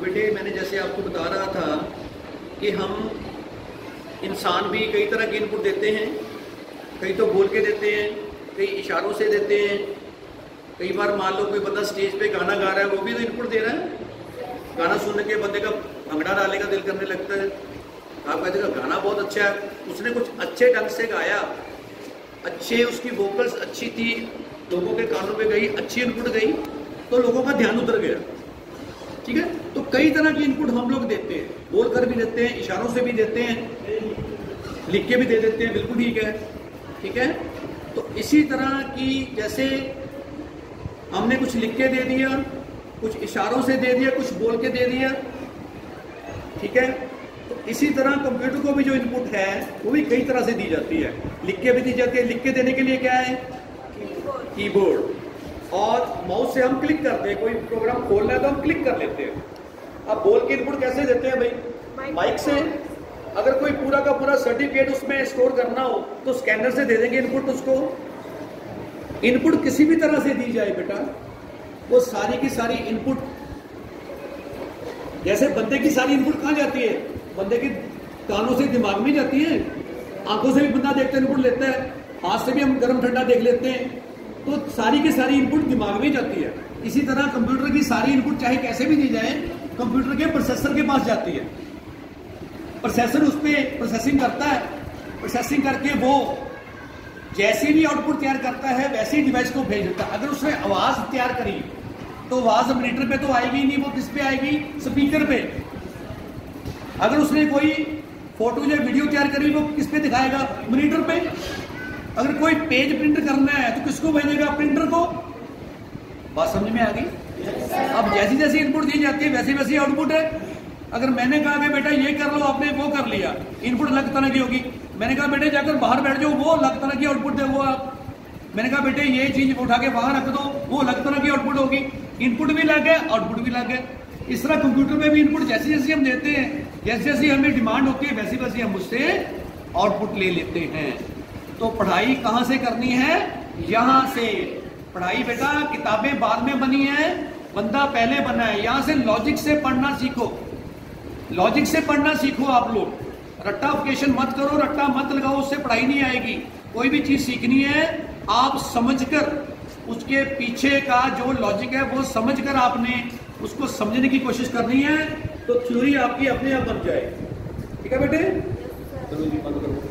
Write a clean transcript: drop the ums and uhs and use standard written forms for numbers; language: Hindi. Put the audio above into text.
बेटे मैंने जैसे आपको बता रहा था कि हम इंसान भी कई तरह के इनपुट देते हैं, कई तो बोल के देते हैं, कई इशारों से देते हैं। कई बार मान लो कोई बंदा स्टेज पे गाना गा रहा है, वो भी तो इनपुट दे रहा है। गाना सुनने के बंदे का भंगड़ा डालने का दिल करने लगता है। आप कहते हैं गाना बहुत अच्छा है, उसने कुछ अच्छे ढंग से गाया, अच्छे उसकी वोकल्स अच्छी थी, लोगों के कानों पे गई, अच्छी इनपुट गई, तो लोगों का ध्यान उतर गया। ठीक है, तो कई तरह की इनपुट हम लोग देते हैं, बोल कर भी देते हैं, इशारों से भी देते हैं, लिख के भी दे देते हैं, बिल्कुल ठीक है। ठीक है, तो इसी तरह की जैसे हमने कुछ लिख के दे दिया, कुछ इशारों से दे दिया, कुछ बोल के दे दिया। ठीक है, तो इसी तरह कंप्यूटर को भी जो इनपुट है वो भी कई तरह से दी जाती है, लिख के भी दी जाती है। लिख के देने के लिए क्या है? कीबोर्ड। और माउस से हम क्लिक करते हैं, कोई प्रोग्राम खोलना है तो हम क्लिक कर लेते हैं। अब बोल के इनपुट कैसे देते हैं भाई? माइक से। अगर कोई पूरा का पूरा सर्टिफिकेट उसमें स्टोर करना हो तो स्कैनर से दे देंगे इनपुट उसको। इनपुट किसी भी तरह से दी जाए बेटा, वो सारी की सारी इनपुट, जैसे बंदे की सारी इनपुट कहां जाती है? बंदे के कानों से दिमाग में जाती है, आंखों से भी बंदा देखते इनपुट लेता है, हाथ से भी हम गर्म ठंडा देख लेते हैं, तो सारी की सारी इनपुट दिमाग में जाती है। इसी तरह कंप्यूटर की सारी इनपुट चाहे कैसे भी दी जाए, कंप्यूटर के प्रोसेसर के पास जाती है। प्रोसेसर उस पर प्रोसेसिंग करता है, प्रोसेसिंग करके वो जैसे भी आउटपुट तैयार करता है वैसे ही डिवाइस को भेज देता है। अगर उसने आवाज तैयार करी तो आवाज मॉनिटर पे तो आएगी नहीं, वो किस पे आएगी? स्पीकर पे। अगर उसने कोई फोटो या वीडियो तैयार करी वो किस पे दिखाएगा? मॉनिटर पे। अगर कोई पेज प्रिंट करना है तो किसको भेजेगा? प्रिंटर को। बात समझ में आ गई? अब जैसी जैसी इनपुट दी जाती है वैसी वैसी आउटपुट है। अगर मैंने कहा कि बेटा ये कर लो, आपने वो कर लिया, इनपुट अलग तरह की होगी। मैंने कहा बेटे जाकर बाहर बैठ जाओ, वो अलग तरह की आउटपुट दे वो आप। मैंने कहा बेटे ये चीज उठा के वहां रख दो, वो अलग तरह की आउटपुट होगी। इनपुट भी अलग है, आउटपुट भी अलग है। इस तरह कंप्यूटर में भी इनपुट जैसी जैसी हम देते हैं, जैसी जैसी हमें डिमांड होती है वैसी वैसी हम उससे आउटपुट ले लेते हैं। तो पढ़ाई कहां से करनी है? यहां से। पढ़ाई बेटा किताबें बाद में बनी है, बंदा पहले बना है। यहां से लॉजिक से पढ़ना सीखो, लॉजिक से पढ़ना सीखो। आप लोग रट्टाफिकेशन मत करो, रट्टा मत लगाओ, उससे पढ़ाई नहीं आएगी। कोई भी चीज सीखनी है आप समझकर, उसके पीछे का जो लॉजिक है वो समझकर आपने उसको समझने की कोशिश करनी है, तो थ्योरी आपकी अपने आप बन जाएगी। ठीक है बेटे, चलो जी बंद करो।